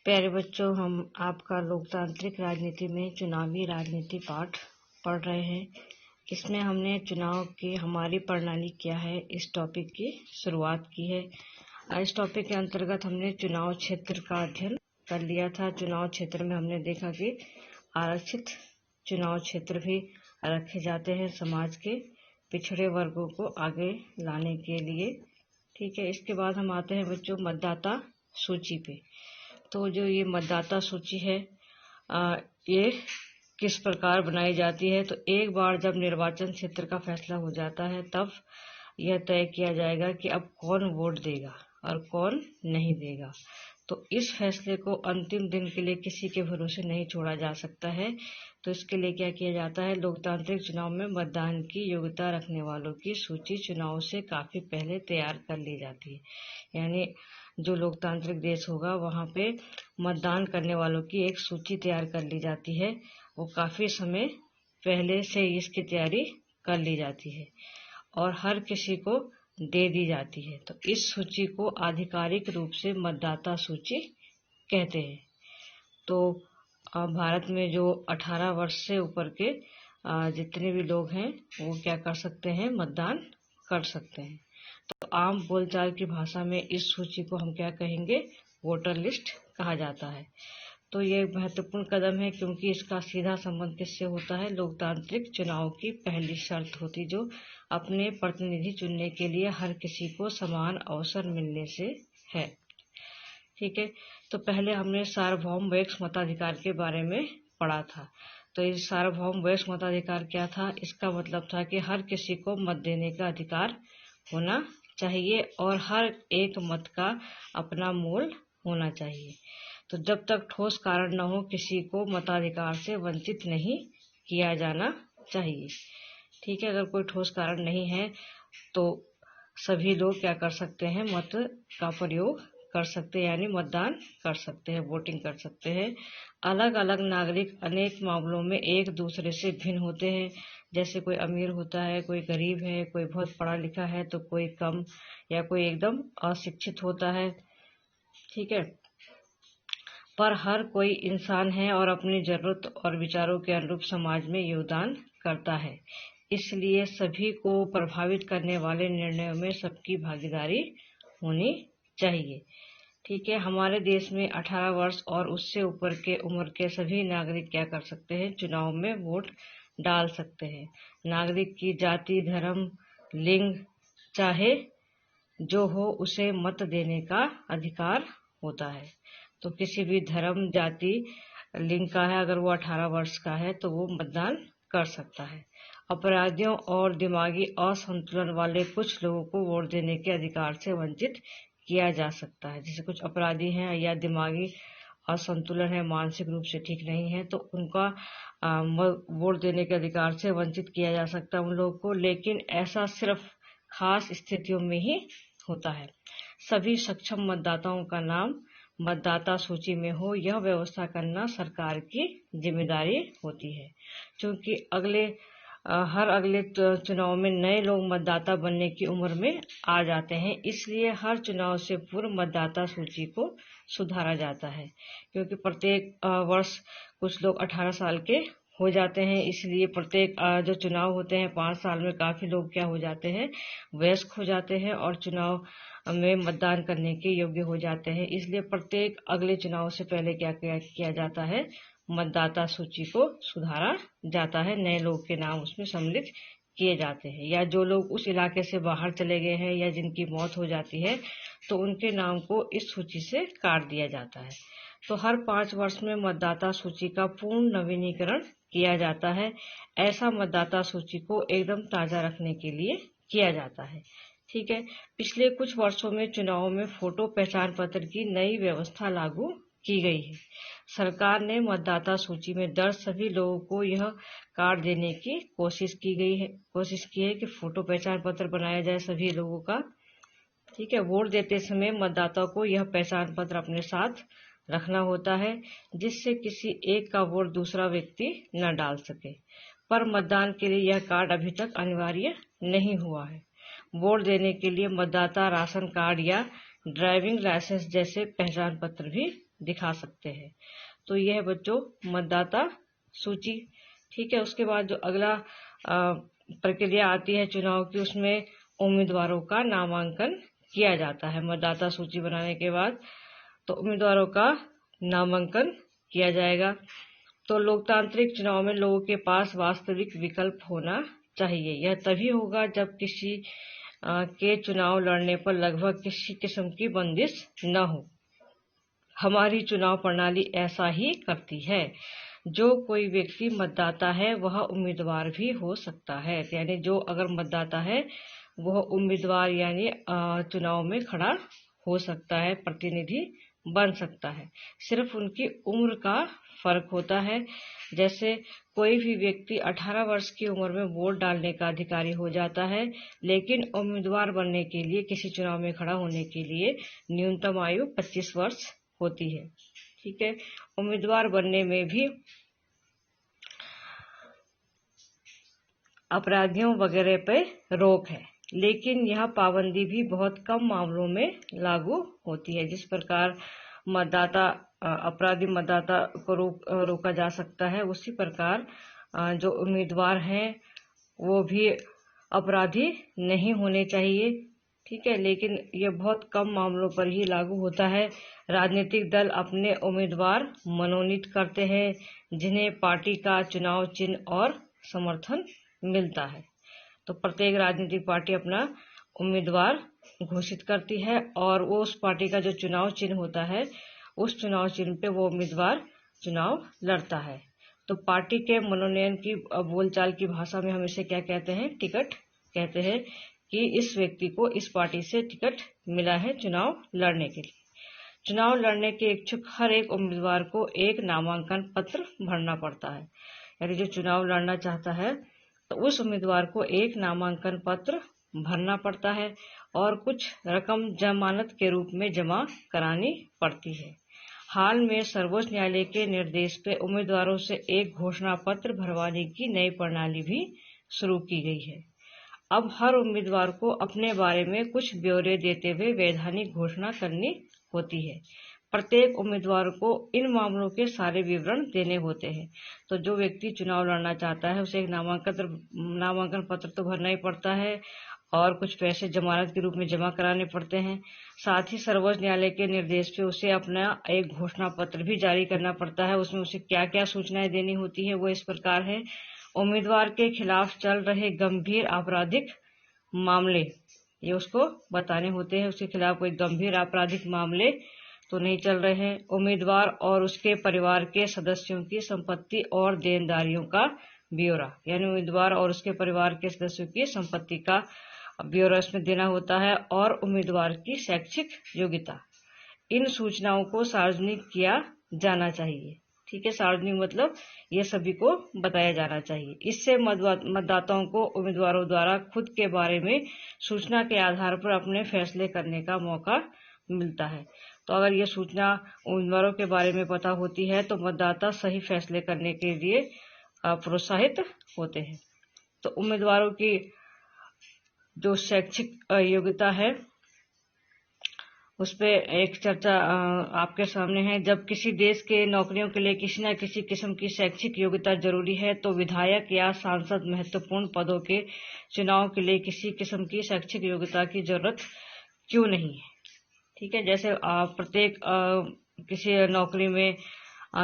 प्यारे बच्चों, हम आपका लोकतांत्रिक राजनीति में चुनावी राजनीति पाठ पढ़ रहे हैं। इसमें हमने चुनाव की हमारी प्रणाली क्या है इस टॉपिक की शुरुआत की है। इस टॉपिक के अंतर्गत हमने चुनाव क्षेत्र का अध्ययन कर लिया था। चुनाव क्षेत्र में हमने देखा कि आरक्षित चुनाव क्षेत्र भी रखे जाते हैं समाज के पिछड़े वर्गों को आगे लाने के लिए। ठीक है, इसके बाद हम आते हैं बच्चों मतदाता सूची पे। तो जो ये मतदाता सूची है ये किस प्रकार बनाई जाती है। तो एक बार जब निर्वाचन क्षेत्र का फैसला हो जाता है तब यह तय किया जाएगा कि अब कौन वोट देगा और कौन नहीं देगा। तो इस फैसले को अंतिम दिन के लिए किसी के भरोसे नहीं छोड़ा जा सकता है। तो इसके लिए क्या किया जाता है, लोकतांत्रिक चुनाव में मतदान की योग्यता रखने वालों की सूची चुनाव से काफी पहले तैयार कर ली जाती है। यानी जो लोकतांत्रिक देश होगा वहां पे मतदान करने वालों की एक सूची तैयार कर ली जाती है। वो काफी समय पहले से इसकी तैयारी कर ली जाती है और हर किसी को दे दी जाती है। तो इस सूची को आधिकारिक रूप से मतदाता सूची कहते हैं। तो भारत में जो 18 वर्ष से ऊपर के जितने भी लोग हैं वो क्या कर सकते हैं, मतदान कर सकते हैं। तो आम बोलचाल की भाषा में इस सूची को हम क्या कहेंगे, वोटर लिस्ट कहा जाता है। तो ये महत्वपूर्ण कदम है क्योंकि इसका सीधा संबंध किससे होता है, लोकतांत्रिक चुनाव की पहली शर्त होती जो अपने प्रतिनिधि चुनने के लिए हर किसी को समान अवसर मिलने से है। ठीक है, तो पहले हमने सार्वभौम वयस्क मताधिकार के बारे में पढ़ा था। तो इस सार्वभौम वयस्क मताधिकार क्या था, इसका मतलब था कि हर किसी को मत देने का अधिकार होना चाहिए और हर एक मत का अपना मूल्य होना चाहिए। तो जब तक ठोस कारण न हो किसी को मताधिकार से वंचित नहीं किया जाना चाहिए। ठीक है, अगर कोई ठोस कारण नहीं है तो सभी लोग क्या कर सकते हैं, मत का प्रयोग कर सकते हैं, यानी मतदान कर सकते हैं, वोटिंग कर सकते हैं। अलग अलग नागरिक अनेक मामलों में एक दूसरे से भिन्न होते हैं। जैसे कोई अमीर होता है, कोई गरीब है, कोई बहुत पढ़ा लिखा है तो कोई कम या कोई एकदम अशिक्षित होता है। ठीक है, पर हर कोई इंसान है और अपनी जरूरत और विचारों के अनुरूप समाज में योगदान करता है। इसलिए सभी को प्रभावित करने वाले निर्णयों में सबकी भागीदारी होनी चाहिए। ठीक है, हमारे देश में 18 वर्ष और उससे ऊपर के उम्र के सभी नागरिक क्या कर सकते हैं, चुनाव में वोट डाल सकते हैं। नागरिक की जाति, धर्म, लिंग चाहे जो हो उसे मत देने का अधिकार होता है। तो किसी भी धर्म, जाति, लिंग का है, अगर वो 18 वर्ष का है तो वो मतदान कर सकता है। अपराधियों और दिमागी असंतुलन वाले कुछ लोगों को वोट देने के अधिकार से वंचित किया जा सकता है। जैसे कुछ अपराधी हैं या दिमागी असंतुलन है, मानसिक रूप से ठीक नहीं है, तो उनका वोट देने के अधिकार से वंचित किया जा सकता है उन लोगों को, लेकिन ऐसा सिर्फ खास स्थितियों में ही होता है। सभी सक्षम मतदाताओं का नाम मतदाता सूची में हो, यह व्यवस्था करना सरकार की जिम्मेदारी होती है। क्योंकि हर अगले चुनाव में नए लोग मतदाता बनने की उम्र में आ जाते हैं, इसलिए हर चुनाव से पूर्व मतदाता सूची को सुधारा जाता है। क्योंकि प्रत्येक वर्ष कुछ लोग 18 साल के हो जाते हैं, इसलिए प्रत्येक जो चुनाव होते हैं 5 साल में काफी लोग क्या हो जाते हैं, वयस्क हो जाते हैं और चुनाव में मतदान करने के योग्य हो जाते हैं। इसलिए प्रत्येक अगले चुनाव से पहले क्या किया जाता है, मतदाता सूची को सुधारा जाता है। नए लोग के नाम उसमें सम्मिलित किए जाते हैं, या जो लोग उस इलाके से बाहर चले गए हैं या जिनकी मौत हो जाती है तो उनके नाम को इस सूची से काट दिया जाता है। तो हर 5 वर्ष में मतदाता सूची का पूर्ण नवीनीकरण किया जाता है। ऐसा मतदाता सूची को एकदम ताजा रखने के लिए किया जाता है। ठीक है, पिछले कुछ वर्षों में चुनाव में फोटो पहचान पत्र की नई व्यवस्था लागू की गई है। सरकार ने मतदाता सूची में दर्ज सभी लोगों को यह कार्ड देने की कोशिश की है कि फोटो पहचान पत्र बनाया जाए सभी लोगों का। ठीक है, वोट देते समय मतदाता को यह पहचान पत्र अपने साथ रखना होता है जिससे किसी एक का वोट दूसरा व्यक्ति न डाल सके। पर मतदान के लिए यह कार्ड अभी तक अनिवार्य नहीं हुआ है। वोट देने के लिए मतदाता राशन कार्ड या ड्राइविंग लाइसेंस जैसे पहचान पत्र भी दिखा सकते हैं। तो यह बच्चों मतदाता सूची। ठीक है, उसके बाद जो अगला प्रक्रिया आती है चुनाव की, उसमें उम्मीदवारों का नामांकन किया जाता है। मतदाता सूची बनाने के बाद तो उम्मीदवारों का नामांकन किया जाएगा। तो लोकतांत्रिक चुनाव में लोगों के पास वास्तविक विकल्प होना चाहिए। यह तभी होगा जब किसी के चुनाव लड़ने पर लगभग किसी किस्म की बंदिश न हो। हमारी चुनाव प्रणाली ऐसा ही करती है। जो कोई व्यक्ति मतदाता है वह उम्मीदवार भी हो सकता है। यानी जो अगर मतदाता है वह उम्मीदवार यानी चुनाव में खड़ा हो सकता है, प्रतिनिधि बन सकता है। सिर्फ उनकी उम्र का फर्क होता है। जैसे कोई भी व्यक्ति 18 वर्ष की उम्र में वोट डालने का अधिकारी हो जाता है, लेकिन उम्मीदवार बनने के लिए, किसी चुनाव में खड़ा होने के लिए न्यूनतम आयु 25 वर्ष होती है। ठीक है, उम्मीदवार बनने में भी अपराधियों वगैरह पे रोक है, लेकिन यह पाबंदी भी बहुत कम मामलों में लागू होती है। जिस प्रकार अपराधी मतदाता को रोका जा सकता है, उसी प्रकार जो उम्मीदवार हैं वो भी अपराधी नहीं होने चाहिए। ठीक है, लेकिन ये बहुत कम मामलों पर ही लागू होता है। राजनीतिक दल अपने उम्मीदवार मनोनीत करते हैं, जिन्हें पार्टी का चुनाव चिन्ह और समर्थन मिलता है। तो प्रत्येक राजनीतिक पार्टी अपना उम्मीदवार घोषित करती है और वो उस पार्टी का जो चुनाव चिन्ह होता है, उस चुनाव चिन्ह पे वो उम्मीदवार चुनाव लड़ता है। तो पार्टी के मनोनयन की बोलचाल की भाषा में हम इसे क्या कहते हैं? टिकट कहते हैं कि इस व्यक्ति को इस पार्टी से टिकट मिला है चुनाव लड़ने के लिए। चुनाव लड़ने के इच्छुक हर एक उम्मीदवार को एक नामांकन पत्र भरना पड़ता है। यानी जो चुनाव लड़ना चाहता है तो उस उम्मीदवार को एक नामांकन पत्र भरना पड़ता है और कुछ रकम जमानत के रूप में जमा करानी पड़ती है। हाल में सर्वोच्च न्यायालय के निर्देश पे उम्मीदवारों से एक घोषणा पत्र भरवाने की नई प्रणाली भी शुरू की गई है। अब हर उम्मीदवार को अपने बारे में कुछ ब्यौरे देते हुए वैधानिक घोषणा करनी होती है। प्रत्येक उम्मीदवार को इन मामलों के सारे विवरण देने होते हैं। तो जो व्यक्ति चुनाव लड़ना चाहता है उसे एक नामांकन पत्र तो भरना ही पड़ता है और कुछ पैसे जमानत के रूप में जमा कराने पड़ते हैं। साथ ही सर्वोच्च न्यायालय के निर्देश पे उसे अपना एक घोषणा पत्र भी जारी करना पड़ता है। उसमें उसे क्या क्या सूचनाएं देनी होती है वो इस प्रकार है। उम्मीदवार के खिलाफ चल रहे गंभीर आपराधिक मामले ये उसको बताने होते हैं। उसके खिलाफ कोई गंभीर आपराधिक मामले तो नहीं चल रहे हैं। उम्मीदवार और उसके परिवार के सदस्यों की संपत्ति और देनदारियों का ब्यौरा, यानी उम्मीदवार और उसके परिवार के सदस्यों की संपत्ति का ब्यौरा इसमें देना होता है। और उम्मीदवार की शैक्षिक योग्यता, इन सूचनाओं को सार्वजनिक किया जाना चाहिए। ठीक है, सार्वजनिक मतलब ये सभी को बताया जाना चाहिए। इससे मतदाताओं को उम्मीदवारों द्वारा खुद के बारे में सूचना के आधार पर अपने फैसले करने का मौका मिलता है। तो अगर ये सूचना उम्मीदवारों के बारे में पता होती है तो मतदाता सही फैसले करने के लिए प्रोत्साहित होते हैं। तो उम्मीदवारों की जो शैक्षिक योग्यता है उस पे एक चर्चा आपके सामने है। जब किसी देश के नौकरियों के लिए किसी न किसी किस्म की शैक्षिक योग्यता जरूरी है तो विधायक या सांसद महत्वपूर्ण पदों के चुनाव के लिए किसी किस्म की शैक्षिक योग्यता की जरूरत क्यों नहीं है? ठीक है, जैसे प्रत्येक किसी नौकरी में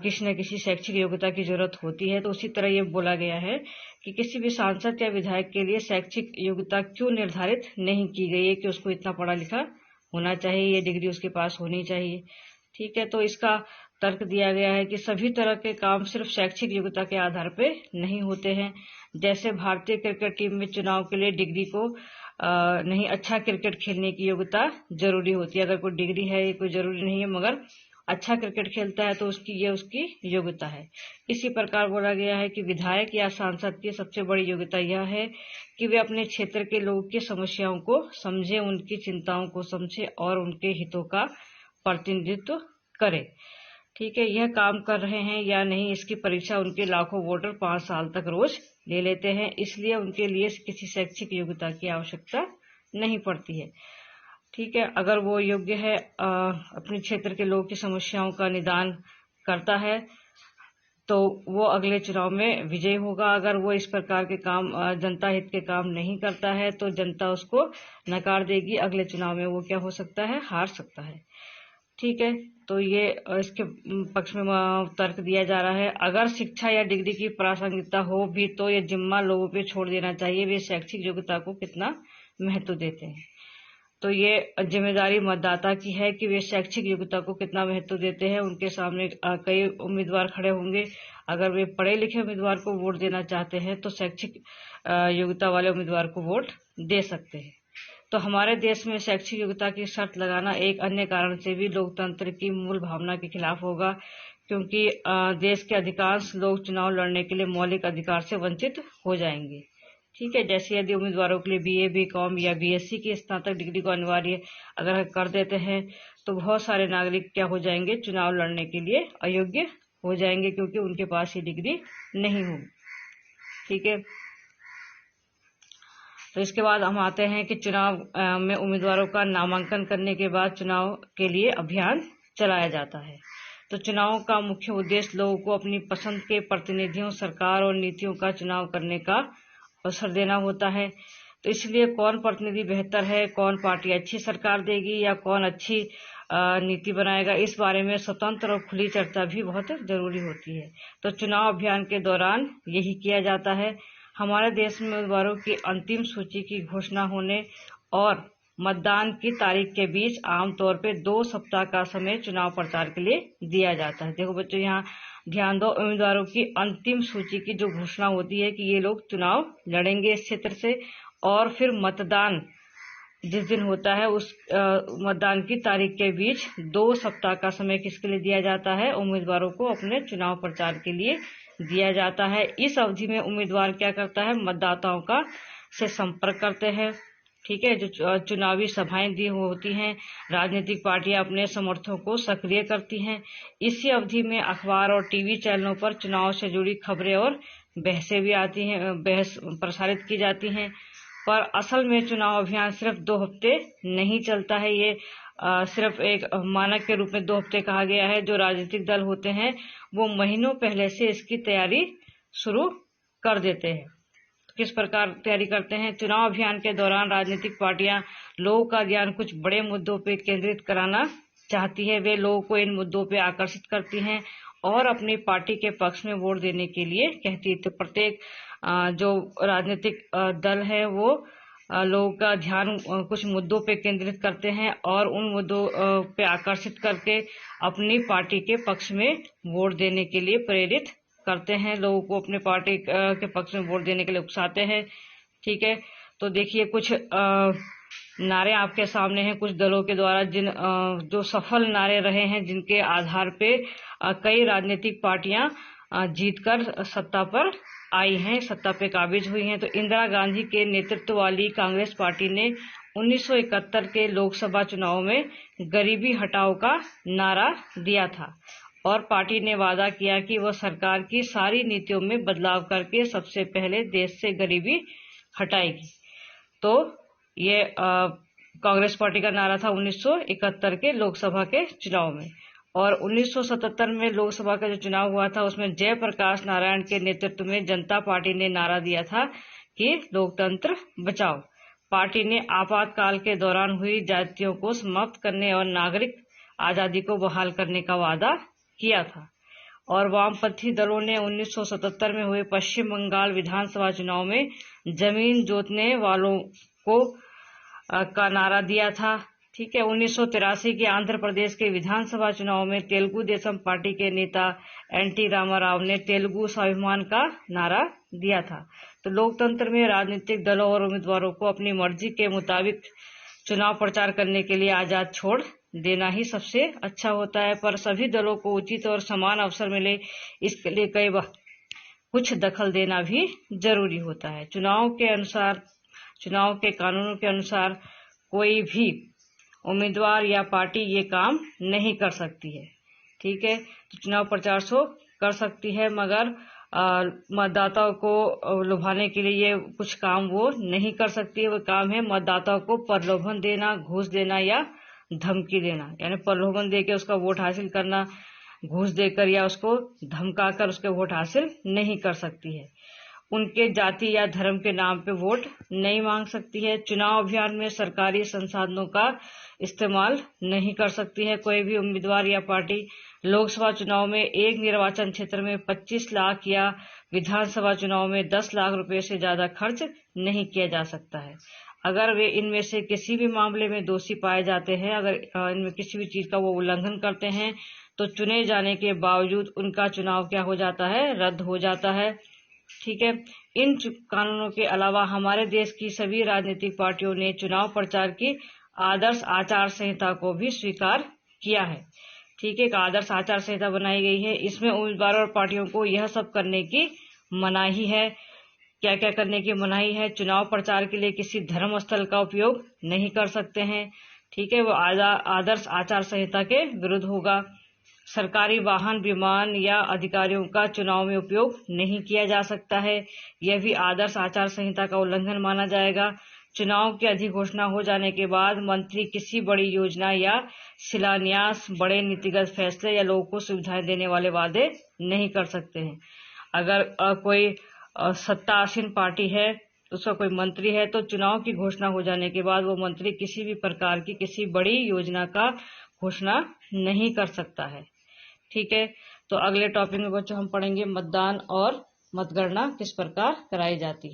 किसी न किसी शैक्षिक योग्यता की जरूरत होती है, तो उसी तरह ये बोला गया है कि किसी भी सांसद या विधायक के लिए शैक्षिक योग्यता क्यों निर्धारित नहीं की गई है कि उसको इतना पढ़ा लिखा होना चाहिए, ये डिग्री उसके पास होनी चाहिए। ठीक है, तो इसका तर्क दिया गया है कि सभी तरह के काम सिर्फ शैक्षिक योग्यता के आधार पे नहीं होते हैं। जैसे भारतीय क्रिकेट टीम में चुनाव के लिए डिग्री को नहीं, अच्छा क्रिकेट खेलने की योग्यता जरूरी होती है। अगर कोई डिग्री है ये कोई जरूरी नहीं है, मगर अच्छा क्रिकेट खेलता है तो उसकी योग्यता है। इसी प्रकार बोला गया है कि विधायक या सांसद की सबसे बड़ी योग्यता यह है कि वे अपने क्षेत्र के लोगों की समस्याओं को समझे, उनकी चिंताओं को समझे और उनके हितों का प्रतिनिधित्व करे। ठीक है, यह काम कर रहे हैं या नहीं इसकी परीक्षा उनके लाखों वोटर 5 साल तक रोज ले लेते हैं, इसलिए उनके लिए किसी शैक्षिक योग्यता की आवश्यकता नहीं पड़ती है। ठीक है, अगर वो योग्य है, अपने क्षेत्र के लोगों की समस्याओं का निदान करता है तो वो अगले चुनाव में विजयी होगा। अगर वो इस प्रकार के काम, जनता हित के काम नहीं करता है तो जनता उसको नकार देगी, अगले चुनाव में वो क्या हो सकता है, हार सकता है। ठीक है, तो ये इसके पक्ष में तर्क दिया जा रहा है। अगर शिक्षा या डिग्री की प्रासंगिकता हो भी तो ये जिम्मा लोगों पे छोड़ देना चाहिए, वे शैक्षिक योग्यता को कितना महत्व देते हैं। तो ये जिम्मेदारी मतदाता की है कि वे शैक्षिक योग्यता को कितना महत्व देते हैं। उनके सामने कई उम्मीदवार खड़े होंगे, अगर वे पढ़े लिखे उम्मीदवार को वोट देना चाहते हैं तो शैक्षिक योग्यता वाले उम्मीदवार को वोट दे सकते हैं। तो हमारे देश में शैक्षिक योग्यता की शर्त लगाना एक अन्य कारण से भी लोकतंत्र की मूल भावना के खिलाफ होगा, क्योंकि देश के अधिकांश लोग चुनाव लड़ने के लिए मौलिक अधिकार से वंचित हो जाएंगे। ठीक है, जैसे यदि उम्मीदवारों के लिए बीए, बीकॉम या बीएससी की स्नातक डिग्री को अनिवार्य अगर कर देते हैं तो बहुत सारे नागरिक क्या हो जाएंगे, चुनाव लड़ने के लिए अयोग्य हो जाएंगे, क्योंकि उनके पास ये डिग्री नहीं होगी। ठीक है, तो इसके बाद हम आते हैं कि चुनाव में उम्मीदवारों का नामांकन करने के बाद चुनाव के लिए अभियान चलाया जाता है। तो चुनाव का मुख्य उद्देश्य लोगों को अपनी पसंद के प्रतिनिधियों, सरकार और नीतियों का चुनाव करने का अवसर देना होता है। तो इसलिए कौन प्रतिनिधि बेहतर है, कौन पार्टी अच्छी सरकार देगी या कौन अच्छी नीति बनाएगा, इस बारे में स्वतंत्र और खुली चर्चा भी बहुत जरूरी होती है। तो चुनाव अभियान के दौरान यही किया जाता है। हमारे देश में उम्मीदवारों की अंतिम सूची की घोषणा होने और मतदान की तारीख के बीच आमतौर पे 2 सप्ताह का समय चुनाव प्रचार के लिए दिया जाता है। देखो बच्चों, यहाँ ध्यान दो, उम्मीदवारों की अंतिम सूची की जो घोषणा होती है कि ये लोग चुनाव लड़ेंगे इस क्षेत्र से, और फिर मतदान जिस दिन होता है उस मतदान की तारीख के बीच 2 सप्ताह का समय किसके लिए दिया जाता है, उम्मीदवारों को अपने चुनाव प्रचार के लिए दिया जाता है। इस अवधि में उम्मीदवार क्या करता है, मतदाताओं का से संपर्क करते हैं। ठीक है, जो चुनावी सभाएं दी होती हैं, राजनीतिक पार्टियां अपने समर्थकों को सक्रिय करती हैं। इसी अवधि में अखबार और टीवी चैनलों पर चुनाव से जुड़ी खबरें और बहसें भी आती हैं, बहस प्रसारित की जाती हैं। पर असल में चुनाव अभियान सिर्फ 2 हफ्ते नहीं चलता है, ये सिर्फ एक मानक के रूप में 2 हफ्ते कहा गया है। जो राजनीतिक दल होते हैं वो महीनों पहले से इसकी तैयारी शुरू कर देते हैं। किस प्रकार तैयारी करते हैं, चुनाव अभियान के दौरान राजनीतिक पार्टियां लोगों का ध्यान कुछ बड़े मुद्दों पर केंद्रित कराना चाहती है। वे लोगों को इन मुद्दों पर आकर्षित करती हैं और अपनी पार्टी के पक्ष में वोट देने के लिए कहती है। तो प्रत्येक जो राजनीतिक दल है वो लोगों का ध्यान कुछ मुद्दों पे केंद्रित करते हैं और उन मुद्दों पे आकर्षित करके अपनी पार्टी के पक्ष में वोट देने के लिए प्रेरित करते हैं, लोगों को अपने पार्टी के पक्ष में वोट देने के लिए उकसाते हैं। ठीक है, तो देखिए कुछ नारे आपके सामने हैं कुछ दलों के द्वारा, जो सफल नारे रहे हैं, जिनके आधार पे कई राजनीतिक पार्टियां जीतकर सत्ता पर आई हैं, सत्ता पे काबिज हुई हैं। तो इंदिरा गांधी के नेतृत्व वाली कांग्रेस पार्टी ने 1971 के लोकसभा चुनाव में गरीबी हटाओ का नारा दिया था और पार्टी ने वादा किया कि वह सरकार की सारी नीतियों में बदलाव करके सबसे पहले देश से गरीबी हटाएगी। तो ये कांग्रेस पार्टी का नारा था 1971 के लोकसभा के चुनाव में। और 1977 में लोकसभा का जो चुनाव हुआ था उसमें जयप्रकाश नारायण के नेतृत्व में जनता पार्टी ने नारा दिया था कि लोकतंत्र बचाओ। पार्टी ने आपातकाल के दौरान हुई जातियों को समाप्त करने और नागरिक आजादी को बहाल करने का वादा किया था। और वामपंथी दलों ने 1977 में हुए पश्चिम बंगाल विधानसभा चुनाव में जमीन जोतने वालों को का नारा दिया था। ठीक है, 1983 के आंध्र प्रदेश के विधानसभा चुनाव में तेलुगु देशम पार्टी के नेता एनटी रामाराव ने तेलुगु स्वाभिमान का नारा दिया था। तो लोकतंत्र में राजनीतिक दलों और उम्मीदवारों को अपनी मर्जी के मुताबिक चुनाव प्रचार करने के लिए आजाद छोड़ देना ही सबसे अच्छा होता है, पर सभी दलों को उचित और समान अवसर मिले इसके लिए कई बार कुछ दखल देना भी जरूरी होता है। चुनाव के कानूनों के अनुसार कोई भी उम्मीदवार या पार्टी ये काम नहीं कर सकती है। ठीक है, तो चुनाव प्रचार सो कर सकती है, मगर मतदाताओं को लुभाने के लिए ये कुछ काम वो नहीं कर सकती है। वो काम है मतदाताओं को प्रलोभन देना, घूस देना या धमकी देना, यानी प्रलोभन देकर उसका वोट हासिल करना, घूस देकर या उसको धमकाकर उसके वोट हासिल नहीं कर सकती है। उनके जाति या धर्म के नाम पे वोट नहीं मांग सकती है। चुनाव अभियान में सरकारी संसाधनों का इस्तेमाल नहीं कर सकती है। कोई भी उम्मीदवार या पार्टी लोकसभा चुनाव में एक निर्वाचन क्षेत्र में 25 लाख या विधानसभा चुनाव में 10 लाख रुपए से ज्यादा खर्च नहीं किया जा सकता है। अगर वे इनमें से किसी भी मामले में दोषी पाए जाते हैं, अगर इनमें किसी भी चीज का वो उल्लंघन करते हैं, तो चुने जाने के बावजूद उनका चुनाव क्या हो जाता है, रद्द हो जाता है। ठीक है। इन कानूनों के अलावा हमारे देश की सभी राजनीतिक पार्टियों ने चुनाव प्रचार की आदर्श आचार संहिता को भी स्वीकार किया है। ठीक है, एक आदर्श आचार संहिता बनाई गई है। इसमें उम्मीदवारों और पार्टियों को यह सब करने की मनाही है। क्या क्या करने की मनाही है? चुनाव प्रचार के लिए किसी धर्म स्थल का उपयोग नहीं कर सकते हैं। ठीक है, वो आदर्श आचार संहिता के विरुद्ध होगा। सरकारी वाहन, विमान या अधिकारियों का चुनाव में उपयोग नहीं किया जा सकता है। यह भी आदर्श आचार संहिता का उल्लंघन माना जाएगा। चुनाव की अधिघोषणा हो जाने के बाद मंत्री किसी बड़ी योजना या शिलान्यास, बड़े नीतिगत फैसले या लोगों को सुविधाएं देने वाले वादे नहीं कर सकते हैं। अगर कोई सत्तासीन पार्टी है, उसका कोई मंत्री है, तो चुनाव की घोषणा हो जाने के बाद वो मंत्री किसी भी प्रकार की किसी बड़ी योजना का घोषणा नहीं कर सकता है। ठीक है, तो अगले टॉपिक में बच्चों हम पढ़ेंगे मतदान और मतगणना किस प्रकार कराई जाती है।